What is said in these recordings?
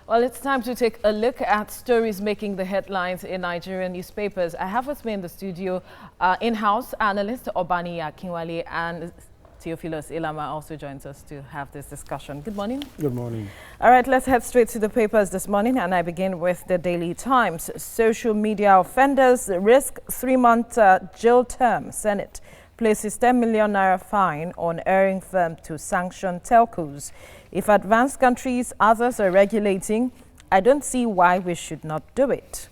Well, it's time to take a look at stories making the headlines in Nigerian newspapers. I have with me in the studio in-house analyst Obaniyi Akinwale, and Theophilus Ilama also joins us to have this discussion. Good morning. Good morning. All right, let's head straight to the papers this morning, and I begin with the Daily Times. Social media offenders risk 3-month jail term. Senate places 10 million naira fine on erring firm to sanction telcos. If advanced countries, others are regulating, I don't see why we should not do it.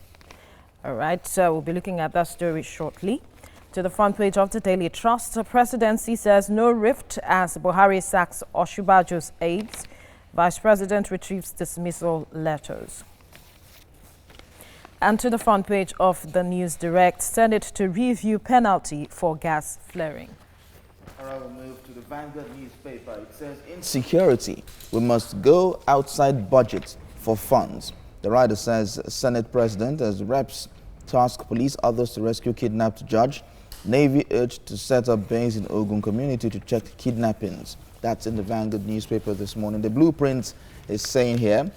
All right, so we'll be looking at that story shortly. To the front page of the Daily Trust, the presidency says no rift as Buhari sacks Osinbajo's aides. Vice President retrieves dismissal letters. And to the front page of the NewsDirect, Senate to review penalty for gas flaring. All right, we'll move to the Vanguard newspaper. It says, insecurity, we must go outside budget for funds. The writer says, Senate President, as reps task police others to rescue kidnapped judge. Navy urged to set up base in Ogun community to check kidnappings. That's in the Vanguard newspaper this morning. The blueprint is saying here,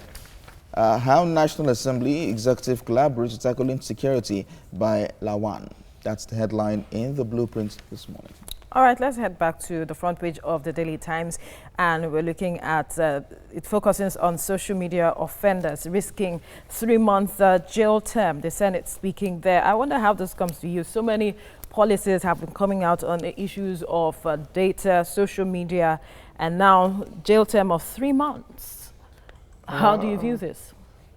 how National Assembly Executive collaborates to tackle insecurity by Lawan. That's the headline in the blueprint this morning. All right, let's head back to the front page of the Daily Times, and we're looking at, it focuses on social media offenders risking 3-month jail term. The Senate speaking there. I wonder how this comes to you. So many policies have been coming out on the issues of data, social media, and now jail term of 3 months. How do you view this?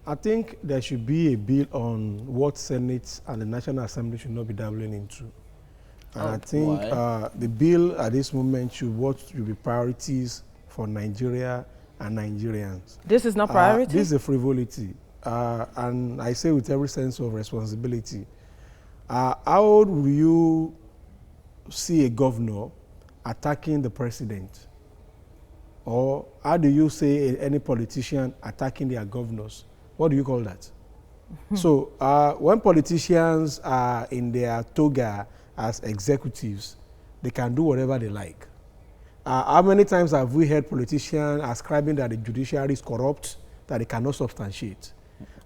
I think there should be a bill on what Senate and the National Assembly should not be dabbling into. And I think the bill at this moment should be priorities for Nigeria and Nigerians. This is not priority? This is a frivolity. And I say with every sense of responsibility. How would you see a governor attacking the president? Or how do you say any politician attacking their governors? What do you call that? So when politicians are in their toga as executives, they can do whatever they like. How many times have we heard politicians ascribing that the judiciary is corrupt, that they cannot substantiate?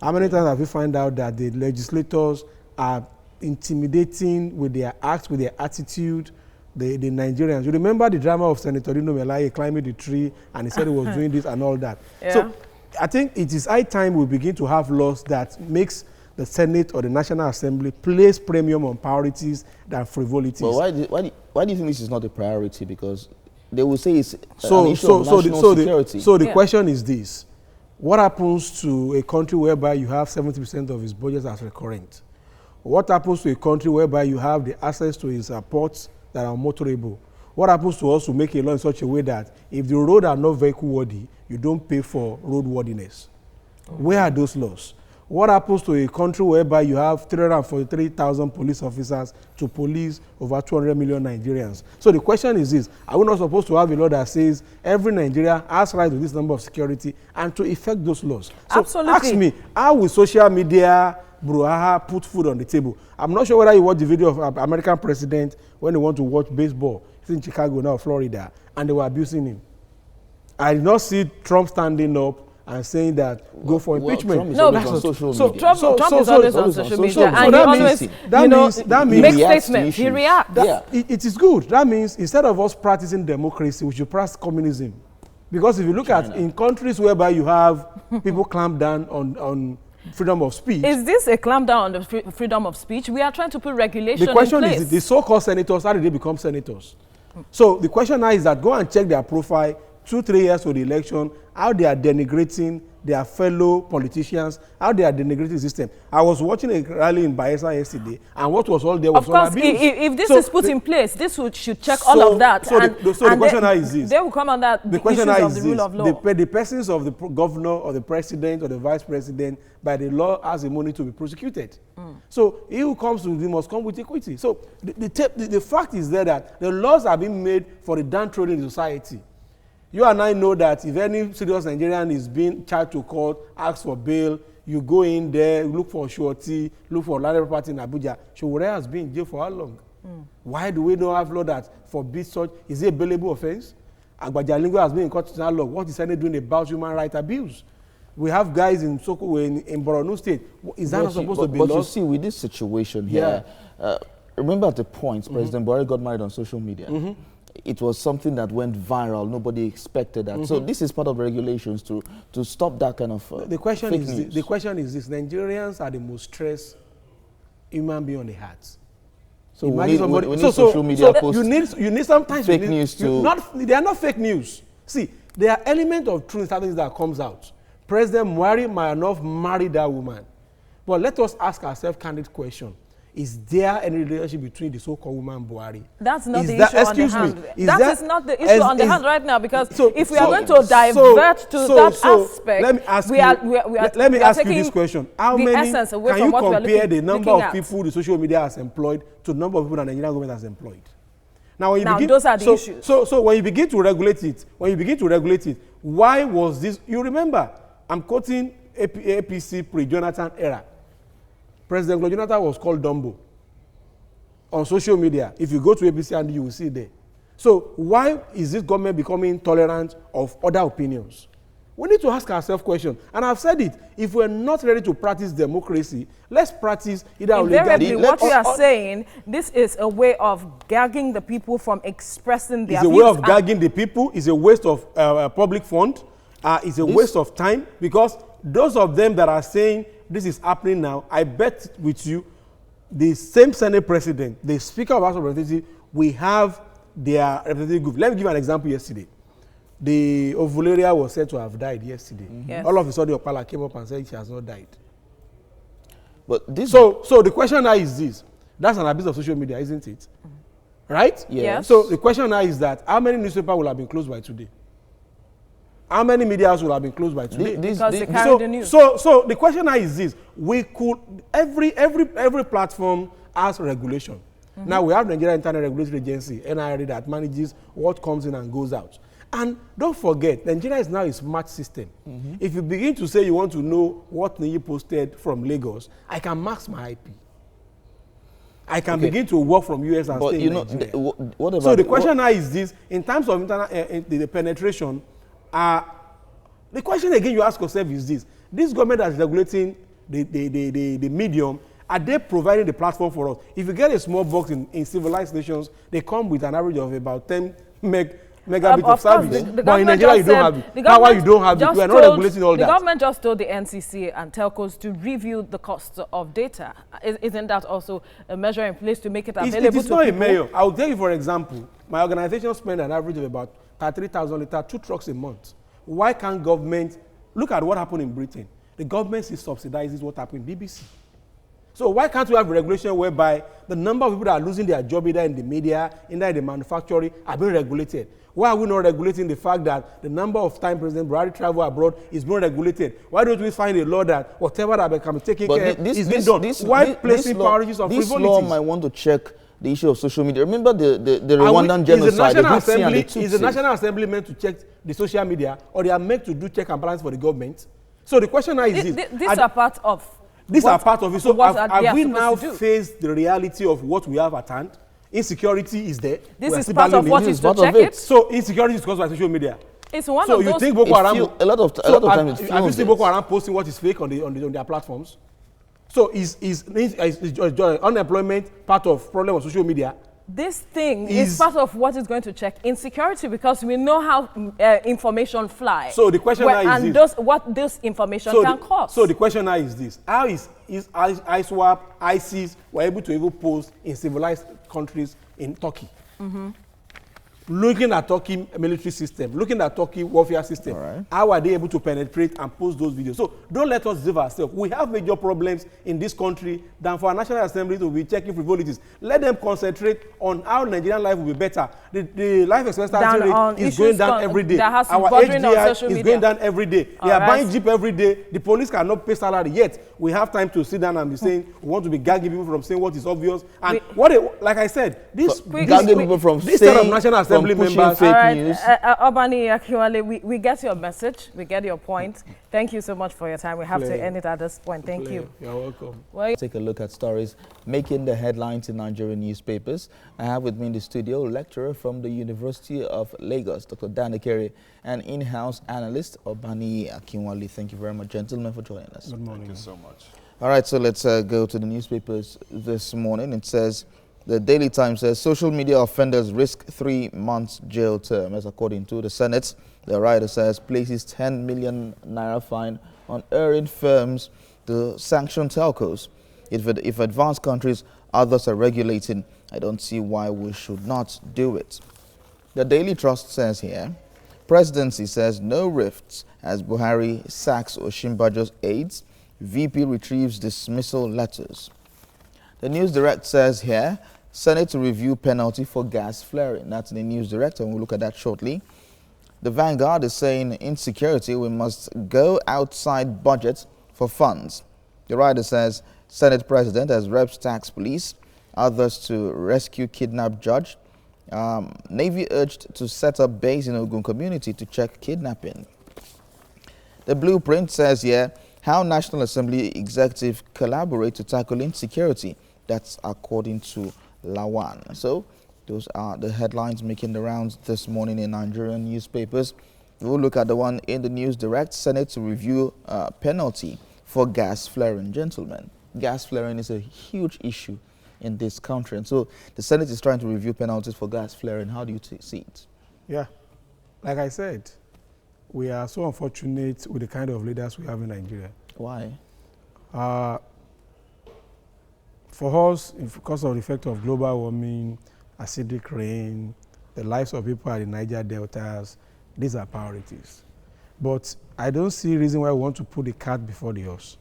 How many times have we found out that the legislators are intimidating with their acts, with their attitude, the Nigerians? You remember the drama of Senator Dino Melaye climbing the tree and he said he was doing this and all that. Yeah. So I think it is high time we begin to have laws that makes the Senate or the National Assembly place premium on priorities than frivolities. Well, why do you think this is not a priority? Because they will say it's an issue of national security. So the question is this. What happens to a country whereby you have 70% of its budget as recurrent? What happens to a country whereby you have the access to its ports that are motorable? What happens to us to make a law in such a way that if the road are not vehicle worthy, you don't pay for road worthiness? Okay. Where are those laws? What happens to a country whereby you have 343,000 police officers to police over 200 million Nigerians? So the question is this, are we not supposed to have a law that says every Nigerian has right to this number of security and to effect those laws? So absolutely. Ask me, how will social media brouhaha put food on the table? I'm not sure whether you watch the video of American president when they want to watch baseball. He's in Chicago now, Florida, and they were abusing him. I did not see Trump standing up and saying that go for impeachment. Trump is always on social media. Trump is always on social media, and he always makes statements. He reacts. It is good. That means instead of us practicing democracy, we should practice communism. Because if you look at in countries whereby you have people clamp down on freedom of speech. Is this a clampdown on the freedom of speech? We are trying to put regulation in place. The question is, the so-called senators, how did they become senators? So the question now is that go and check their profile 2-3 years for the election, how they are denigrating their fellow politicians, how they are denigrating the system. I was watching a rally in Bayelsa yesterday, and what was all there was all abuse. Of course, if this is put in place, this should check all of that. So the question now is this. They will come under the question issues of the rule of law. The persons of the governor or the president or the vice president, by the law, has a money to be prosecuted. So he who comes to him must come with equity. So the fact is there that the laws are being made for the downtrodden in society. You and I know that if any serious Nigerian is being charged to court, ask for bail, you go in there, look for surety, look for landed property in Abuja. Showore has been in jail for how long? Why do we not have law that forbids such? Is it a bailable offense? Agbajalingo has been in constitutional law. What is Senate doing about human rights abuse? We have guys in Soko in Borno State. Is that not supposed to be But law? you see, with this situation here, remember at the point President Buhari got married on social media. It was something that went viral. Nobody expected that. So this is part of the regulations to stop that kind of the question fake is news. the question is this: Nigerians are the most stressed human being on the earth. So we need social media posts. You need sometimes fake news to. They are not fake news. See, there are elements of truth in things that comes out. President Buhari might not marry that woman, but let us ask ourselves candid question: is there any relationship between the so-called woman Buhari? That's not the issue on the hand. That is not the issue on the hand right now, because if we are going to divert to that aspect, let me ask we are ask you this question: how many essence away can from you what we are compare the number looking of at? people the social media has employed to the number of people the Nigerian government has employed? Now, when you begin, those are the issues. So when you begin to regulate it, why was this? You remember, I'm quoting APC pre-Jonathan era. President Jonathan was called Dumbo on social media. If you go to APC and you will see there. So why is this government becoming tolerant of other opinions? We need to ask ourselves questions. And I've said it, if we're not ready to practice democracy, let's practice either invariably, what we are saying, this is a way of gagging the people from expressing their views. It's a way of gagging the people. It's a waste of public fund. It's a waste of time, because those of them that are saying this is happening now, I bet with you, the same Senate president, the Speaker of House of Representatives, we have their representative group. Let me give you an example yesterday. The Ovularia was said to have died yesterday. Yes. All of a sudden, Opala came up and said she has not died. But this So the question now is this. That's an abuse of social media, isn't it? Right? Yes. So the question now is that how many newspapers will have been closed by today? How many media houses will have been closed by today? Because they carry the news. So the question now is this: we could every platform has regulation. Now we have Nigeria Internet Regulatory Agency (NIRA) that manages what comes in and goes out. And don't forget, Nigeria is now a smart system. If you begin to say you want to know what Niyi posted from Lagos, I can mask my IP. I can begin to work from US and stay in Nigeria. What about So the question now is this: in terms of the penetration. The question again you ask yourself is this: this government that's regulating the medium, are they providing the platform for us? If you get a small box in civilized nations, they come with an average of about 10 megabits of service. But in Nigeria, you don't have it. How you don't have it? We are not regulating all that. The government just told the NCC and telcos to review the costs of data. Isn't that also a measure in place to make it available to people? It is not a measure. I will tell you, for example, my organization spends an average of about 33,000 litres, 2 trucks a month. Why can't government look at what happened in Britain? The government subsidizes what happened in BBC. So why can't we have regulation whereby the number of people that are losing their job either in the media, either in the manufacturing, are being regulated? Why are we not regulating the fact that the number of time President Buhari travel abroad is being regulated? Why don't we find a law that whatever that can be taken care of is being done? Why placing priorities of frivolities? This law might want to check the issue of social media. Remember the Rwandan genocide, Is the National Assembly meant to check the social media, or they are meant to do check and balance for the government? So the question now is this. These are part of. These are part of it. So have we now faced the reality of what we have at hand? Insecurity is there. This is part of what is to check it. So insecurity is caused by social media. It's one so of those. So you think Boko Haram? A lot of times it's have you seen Boko Haram posting what is fake on their platforms? So is unemployment part of problem of social media? This thing is part of what is going to check insecurity, because we know how information flies. So the question now is this. What this information can cause. So the question now is this: how is ISWAP, ISIS were able to even post in civilized countries in Turkey? Looking at Turkey military system, looking at Turkey warfare system, right. How are they able to penetrate and post those videos? So don't let us deceive ourselves. We have major problems in this country than for our National Assembly to be checking frivolities. Let them concentrate on how Nigerian life will be better. The life expectancy rate is going down every day. Our HDI is going down every day. They are buying Jeep every day. The police cannot pay salary yet. We have time to sit down and be saying we want to be gagging people from saying what is obvious. And like I said, this set of National Assembly assembly pushing members. fake All right, news. Obaniyi Akinwale, we get your message. We get your point. Thank you so much for your time. We have to end it at this point. Thank you. You're welcome. Well, Take a look at stories making the headlines in Nigerian newspapers. I have with me in the studio lecturer from the University of Lagos, Dr. Danekere, and in-house analyst, Obaniyi Akinwale. Thank you very much, gentlemen, for joining us. Good morning. Thank you so much. All right, so let's go to the newspapers this morning. It says, the Daily Times says, social media offenders risk 3 months jail term, as according to the Senate. The writer says, places 10 million naira fine on erring firms to sanction telcos. If advanced countries, others are regulating, I don't see why we should not do it. The Daily Trust says here, Presidency says no rifts as Buhari sacks Osinbajo's aides. VP retrieves dismissal letters. The NewsDirect says here, Senate to review penalty for gas flaring. That's in the NewsDirect, and we'll look at that shortly. The Vanguard is saying insecurity, we must go outside budget for funds. The writer says Senate President as reps tax police, others to rescue kidnapped judge. Navy urged to set up base in Ogun community to check kidnapping. The Blueprint says here, how National Assembly executive collaborate to tackle insecurity. That's according to Lawan. So those are the headlines making the rounds this morning in Nigerian newspapers. We'll look at the one in the NewsDirect. Senate to review penalty for gas flaring. Gentlemen, gas flaring is a huge issue in this country. And so the Senate is trying to review penalties for gas flaring. How do you see it? Yeah, like I said, we are so unfortunate with the kind of leaders we have in Nigeria. Why? For us, because of the effect of global warming, acidic rain, the lives of people at the Niger deltas, these are priorities. But I don't see a reason why we want to put the cart before the horse.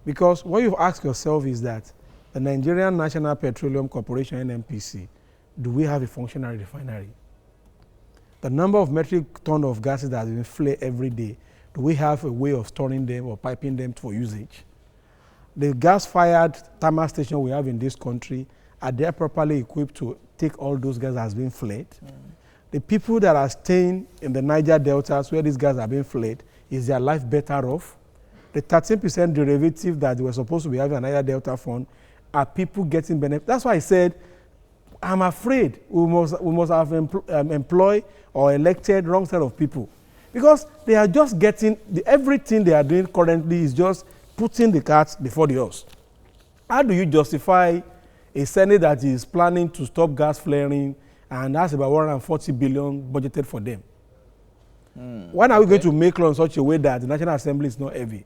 Because what you ask yourself is that the Nigerian National Petroleum Corporation, NNPC, do we have a functional refinery? The number of metric tons of gases that have been flared every day, do we have a way of storing them or piping them for usage? The gas-fired thermal station we have in this country, are they properly equipped to take all those gas that has been flared? The people that are staying in the Niger deltas where these gas are being flared, is their life better off? The 13% derivative that they were supposed to be having a Niger Delta fund, are people getting benefit? That's why I said, I'm afraid we must have employed or elected wrong set of people. Because they are just getting, everything they are doing currently is just putting the cart before the horse. How do you justify a Senate that is planning to stop gas flaring and that's about 140 billion budgeted for them? When are we going to make law in such a way that the National Assembly is not heavy?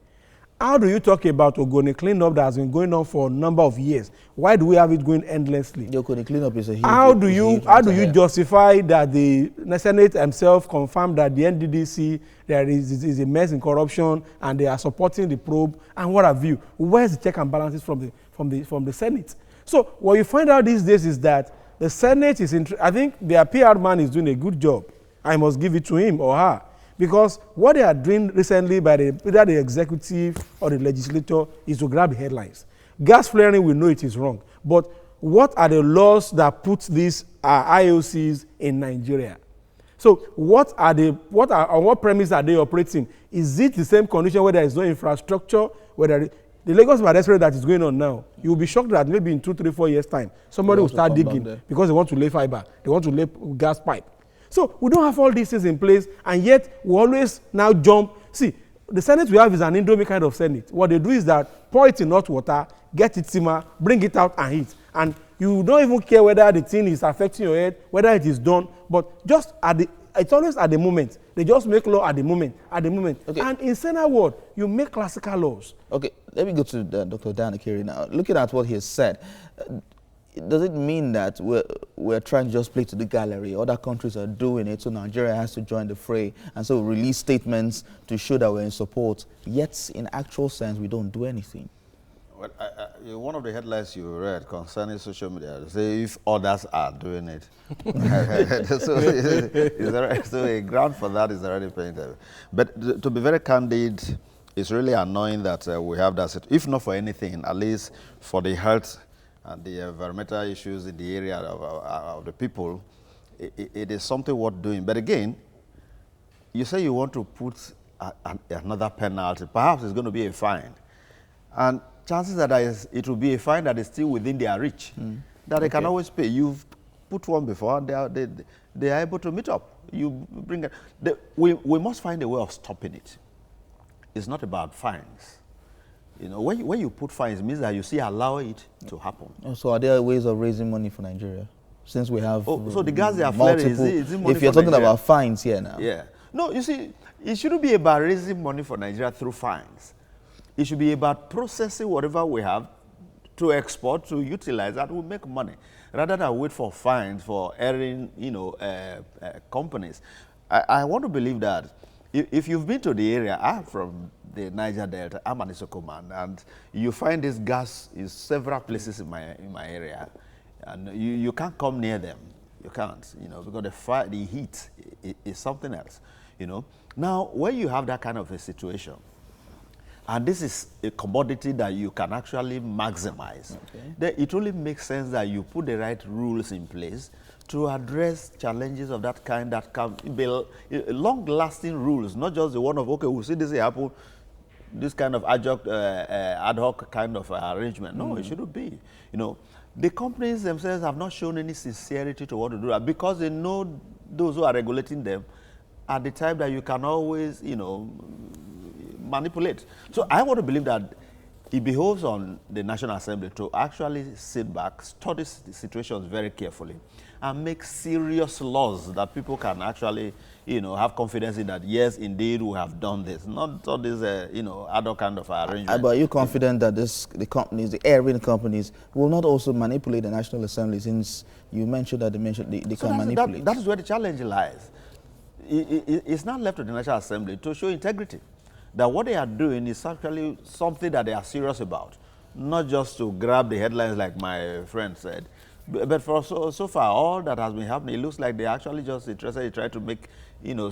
How do you talk about Ogoni cleanup that has been going on for a number of years? Why do we have it going endlessly? The Ogoni cleanup is a huge How do you justify that the Senate himself confirmed that the NDDC there is a mess in corruption and they are supporting the probe and what have you? Where's the check and balances from the Senate? So what you find out these days is that the Senate is I think their PR man is doing a good job. I must give it to him or her. Because what they are doing recently by either the executive or the legislature is to grab the headlines. Gas flaring, we know it is wrong. But what are the laws that put these IOCs in Nigeria? So on what premise are they operating? Is it the same condition where there is no infrastructure, where the Lagos Badesre that is going on now, you will be shocked that maybe in 2, 3, 4 years' time, somebody will start digging because they want to lay fiber, they want to lay gas pipe. So we don't have all these things in place, and yet we always now jump. See, the Senate we have is an Indomie kind of Senate. What they do is that pour it in hot water, get it simmer, bring it out and eat. And you don't even care whether the thing is affecting your head, whether it is done, but just it's always at the moment. They just make law at the moment. Okay. And in Senate world, you make classical laws. Okay, let me go to Dr. Danekere now. Looking at what he has said, does it mean that we're trying to just play to the gallery? Other countries are doing it, so Nigeria has to join the fray, and so we release statements to show that we're in support, yet in actual sense we don't do anything. Well, one of the headlines you read concerning social media, say if others are doing it. So a ground for that is already painted. But to be very candid, it's really annoying that we have that. If not for anything, at least for the health and the environmental issues in the area of the people, it is something worth doing. But again, you say you want to put another penalty. Perhaps it's going to be a fine. And chances that it will be a fine that is still within their reach, that they can always pay. You've put one before, and they are able to meet up. You bring it. We must find a way of stopping it. It's not about fines. You know, when you put fines, it means that you allow it to happen. So are there ways of raising money for Nigeria? Since we have so the gas they are flaring, is it money if you're for talking Nigeria? about fines here now. Yeah. No, you see, it shouldn't be about raising money for Nigeria through fines. It should be about processing whatever we have to export, to utilize, that will make money, rather than wait for fines for erring, companies. I want to believe that if you've been to the area, I'm from the Niger Delta, I'm an Isoko man, and you find this gas in several places in my area, and you can't come near them. You can't, because the heat is something else, Now, when you have that kind of a situation, and this is a commodity that you can actually maximize, then it only makes sense that you put the right rules in place to address challenges of that kind that can be long-lasting rules, not just the one of, okay, we'll see this happen, this kind of ad hoc kind of arrangement. No, it shouldn't be. The companies themselves have not shown any sincerity to want to do that, because they know those who are regulating them at the time that you can always, manipulate. So I want to believe that it behoves on the National Assembly to actually sit back, study the situations very carefully, and make serious laws that people can actually, have confidence in that, yes, indeed, we have done this. Not all these, other kind of arrangements. But are you confident that the airing companies, will not also manipulate the National Assembly, since you mentioned that they can manipulate? That is where the challenge lies. It's not left to the National Assembly to show integrity, that what they are doing is actually something that they are serious about, not just to grab the headlines like my friend said. But for so far, all that has been happening, it looks like they're actually just interested in trying to make,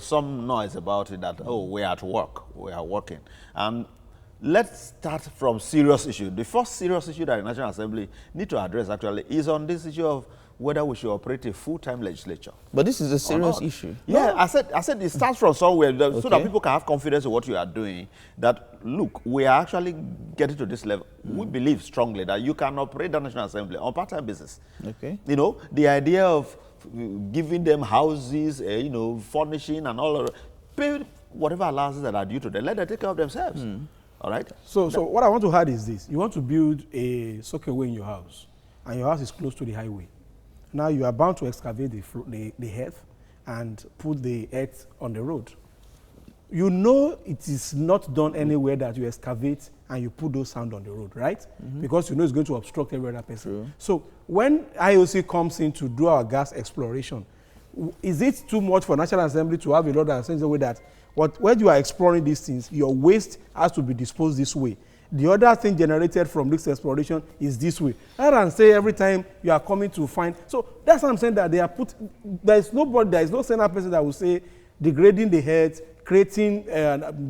some noise about it, that, oh, we're at work, we are working. And let's start from serious issue. The first serious issue that the National Assembly need to address actually is on this issue of whether we should operate a full-time legislature. But this is a serious issue. Yeah, no. I said it starts from somewhere, so that people can have confidence in what you are doing, that, look, we are actually getting to this level. We believe strongly that you can operate the National Assembly on part-time basis. Okay. The idea of giving them houses, furnishing and all of that, pay whatever allowances that are due to them, let them take care of themselves. All right? So what I want to add is this. You want to build a sockeway in your house, and your house is close to the highway. Now you are bound to excavate the earth and put the earth on the road. You know it is not done anywhere that you excavate and you put those sand on the road, right? Because you know it's going to obstruct every other person. True. So when IOC comes in to do our gas exploration, is it too much for National Assembly to have a law that says the way that when you are exploring these things, your waste has to be disposed this way? The other thing generated from this exploration is this way. Rather than say every time you are coming to find. So that's what I'm saying, that they are there is no Senate person that will say degrading the earth, creating,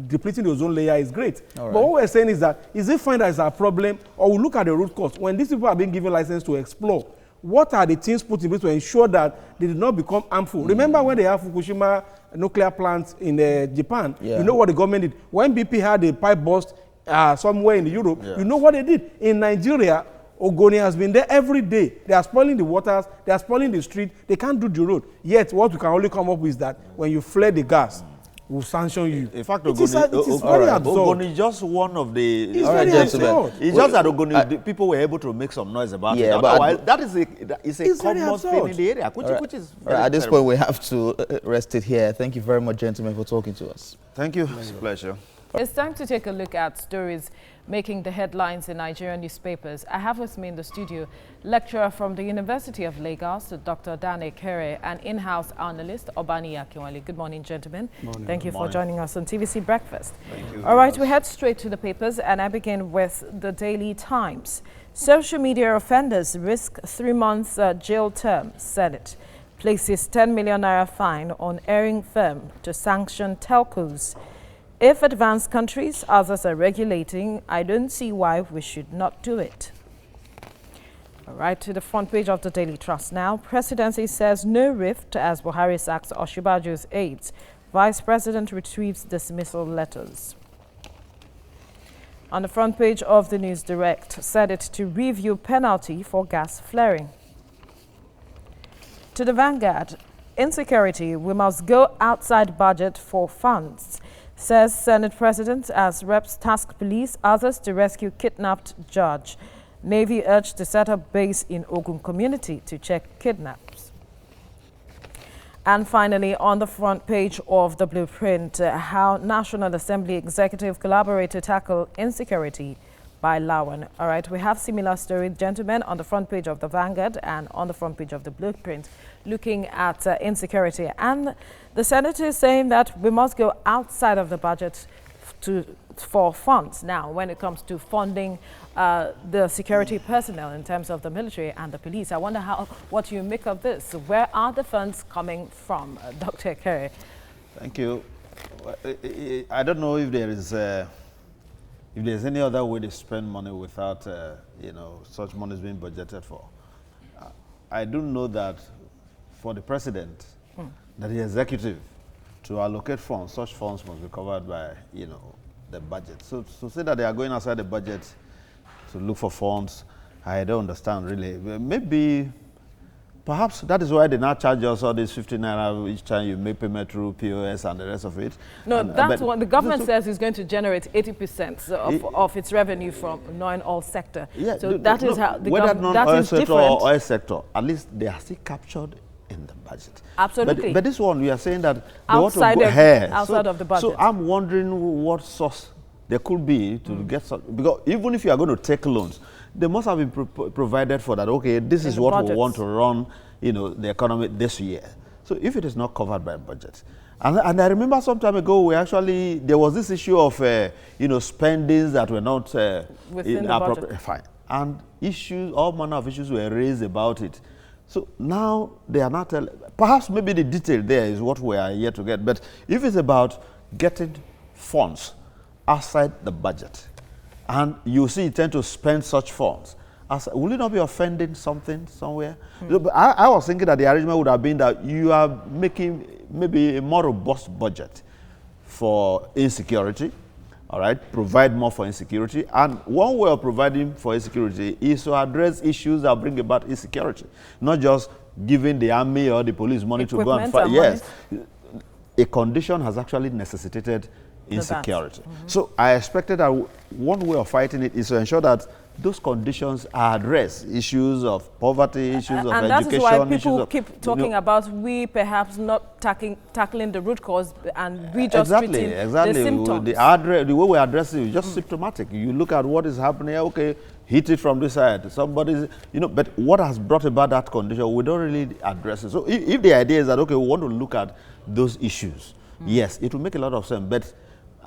depleting the ozone layer is great. Right. But what we're saying is that, is it fine that it's a problem, or we look at the root cause? When these people are being given license to explore, what are the things put in place to ensure that they do not become harmful? Remember when they have Fukushima nuclear plants in Japan? Yeah. You know what the government did? When BP had a pipe burst somewhere in Europe, you know what they did? In Nigeria, Ogoni has been there every day. They are spoiling the waters, they are spoiling the street, they can't do the road. Yet, what we can only come up with is that when you flare the gas, we'll sanction you. In fact, it is very absurd. Ogoni is just one of the... It's very absurd. It's just that Ogoni, the people were able to make some noise about it. But that is a common thing in the area, which is very at this point, we have to rest it here. Thank you very much, gentlemen, for talking to us. Thank you. It's a pleasure. It's time to take a look at stories making the headlines in Nigerian newspapers. I have with me in the studio lecturer from the University of Lagos, Dr. Dane Kere, and in-house analyst, Obaniyi Akinwale. Good morning, gentlemen. Morning. Thank you for joining us on TVC Breakfast. Thank you. All right, we head straight to the papers, and I begin with the Daily Times. Social media offenders risk 3 months jail term, Senate. Places 10 million naira fine on airing firm to sanction telcos. If advanced countries, others are regulating, I don't see why we should not do it. All right, to the front page of the Daily Trust now. Presidency says no rift as Buhari sacks Osinbajo's aides. Vice President retrieves dismissal letters. On the front page of the NewsDirect, Senate to review penalty for gas flaring. To the Vanguard, insecurity, we must go outside budget for funds, says Senate President as reps task police others to rescue kidnapped judge. Navy urged to set up base in Ogun community to check kidnaps. And finally, on the front page of the blueprint, how National Assembly executive collaborate to tackle insecurity by Lawan. All right, we have similar story, gentlemen, on the front page of the Vanguard and on the front page of the blueprint, looking at insecurity. And the senator is saying that we must go outside of the budget for funds now when it comes to funding the security personnel in terms of the military and the police. I wonder what you make of this. Where are the funds coming from, Dr. Kerry? Thank you. I don't know if there is if there's any other way to spend money without such money being budgeted for. I do know that for the president, that the executive, to allocate funds, such funds must be covered by the budget. So to say that they are going outside the budget to look for funds, I don't understand really. Maybe, perhaps that is why they now charge us all this 50 naira each time you make payment through POS and the rest of it. No, that's what the government says is going to generate 80% of its revenue from non-oil sector. Yeah, so that is how the whether non-oil sector different. or oil sector, at least they are still captured in the budget. Absolutely. But this one, we are saying that they outside want to go outside of the budget. So I'm wondering what source there could be to get some, because even if you are going to take loans, they must have been provided for that. Okay, this is what we want to run, the economy this year. So if it is not covered by budget, and I remember some time ago there was this issue of spendings that were not within the budget. Fine, and all manner of issues were raised about it. So now they are not, perhaps maybe the detail there is what we are yet to get. But if it's about getting funds outside the budget, and you see you tend to spend such funds, will it not be offending something somewhere? So, I was thinking that the arrangement would have been that you are making maybe a more robust budget for insecurity. All right, provide more for insecurity. And one way of providing for insecurity is to address issues that bring about insecurity, not just giving the army or the police money to go and fight. Yes, a condition has actually necessitated insecurity. So I expected that one way of fighting it is to ensure that those conditions are addressed, issues of poverty, issues of education. And that is why people keep talking about we perhaps not tackling the root cause and we just treating the symptoms. The way we address it is just symptomatic. You look at what is happening, okay, hit it from this side. Somebody's, but what has brought about that condition, we don't really address it. So if the idea is that, okay, we want to look at those issues, yes, it will make a lot of sense. But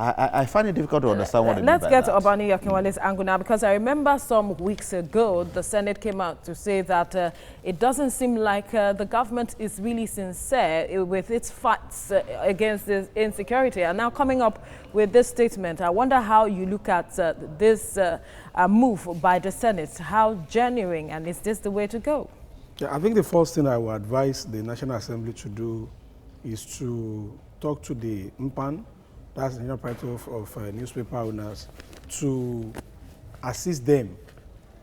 I find it difficult to understand what it means. Let's get to Obaniyi Akinwale's angle now, because I remember some weeks ago the Senate came out to say that it doesn't seem like the government is really sincere with its fights against this insecurity. And now coming up with this statement, I wonder how you look at this move by the Senate. How genuine, and is this the way to go? Yeah, I think the first thing I would advise the National Assembly to do is to talk to the MPAN, that's the National Party of newspaper owners, to assist them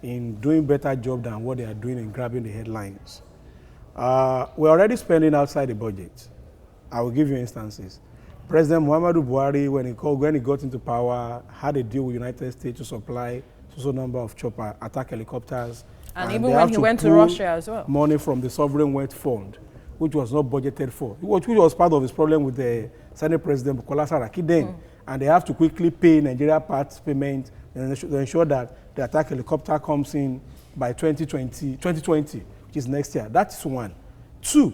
in doing better job than what they are doing in grabbing the headlines. We're already spending outside the budget. I will give you instances. President Muhammadu Buhari, when he got into power, had a deal with the United States to supply a number of chopper attack helicopters. And even when he went to Russia as well. Money from the Sovereign Wealth Fund, which was not budgeted for, which was part of his problem with the Senate President Bukola Saraki then. And they have to quickly pay Nigeria parts payment and to ensure that the attack helicopter comes in by 2020, which is next year. That's one. Two,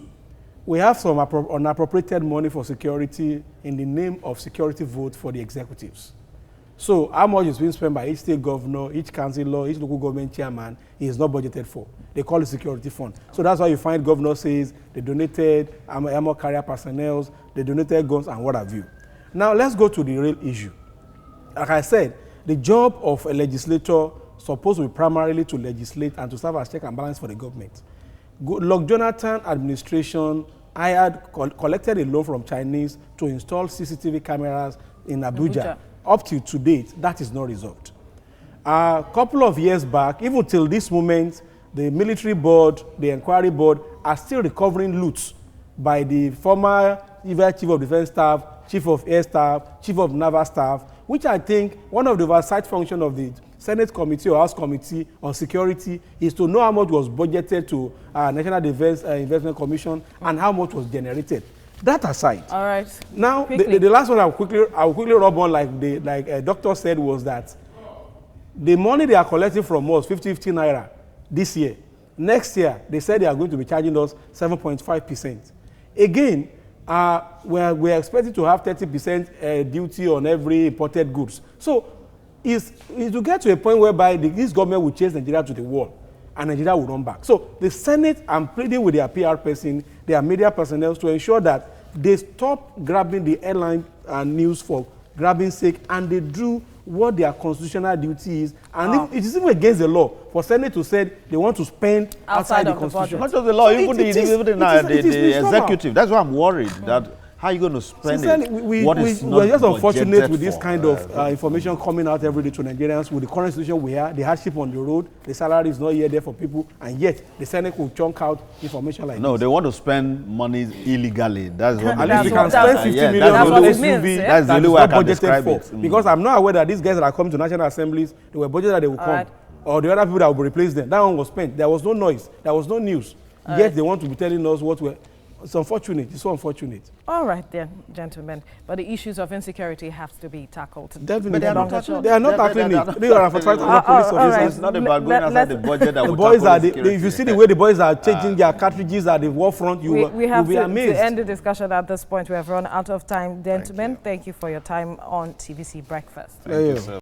we have some unappropriated money for security in the name of security vote for the executives. So how much is being spent by each state governor, each councillor, each local government chairman is not budgeted for. They call it security fund. So that's why you find governor says they donated armor carrier personnel, they donated guns and what have you. Now let's go to the real issue. Like I said, the job of a legislator supposed to be primarily to legislate and to serve as check and balance for the government. Goodluck Jonathan administration collected a loan from Chinese to install CCTV cameras in Abuja. Up till to date, that is not resolved. A couple of years back, even till this moment, the military board, the inquiry board are still recovering loot by the former Chief of Defense Staff, Chief of Air Staff, Chief of Naval Staff, which I think one of the oversight functions of the Senate Committee or House Committee on Security is to know how much was budgeted to National Defense Investment Commission and how much was generated. That aside, all right. Now the last one I'll quickly rub on, like a doctor said, was that the money they are collecting from us, 50 naira this year. Next year, they said they are going to be charging us 7.5%. Again, we're expected to have 30% duty on every imported goods. So is to get to a point whereby this government will chase Nigeria to the wall and Nigeria will run back. So the Senate, I'm pleading with their PR person, their media personnel, to ensure that they stop grabbing the airline news for grabbing sake, and they do what their constitutional duty is. And it is even against the law for Senate to say they want to spend outside the Constitution. Not just the law, even the executive. That's why I'm worried that how are you going to spend it? We're just unfortunate with this kind of information coming out every day to Nigerians with the current situation we are, the hardship on the road, the salary is not yet there for people, and yet the Senate will chunk out information like this. No, they want to spend money illegally. That's what at least we can spend 50 million on the SUV that's the only way I can budgeted describe for. it. Because I'm not aware that these guys that are coming to national assemblies, they were budgeted that they will come. Or the other people that will replace them. That one was spent. There was no noise. There was no news. Yet they want to be telling us what we're... It's unfortunate. It's so unfortunate. All right, then, gentlemen. But the issues of insecurity have to be tackled. Definitely. But they are not tackling it. They are for police officers. It's not about going outside the budget. The boys are if you see the way the boys are changing their cartridges at the war front, you will be amazed. To end the discussion at this point. We have run out of time. Gentlemen, thank you for your time on TVC Breakfast. Thank you, sir.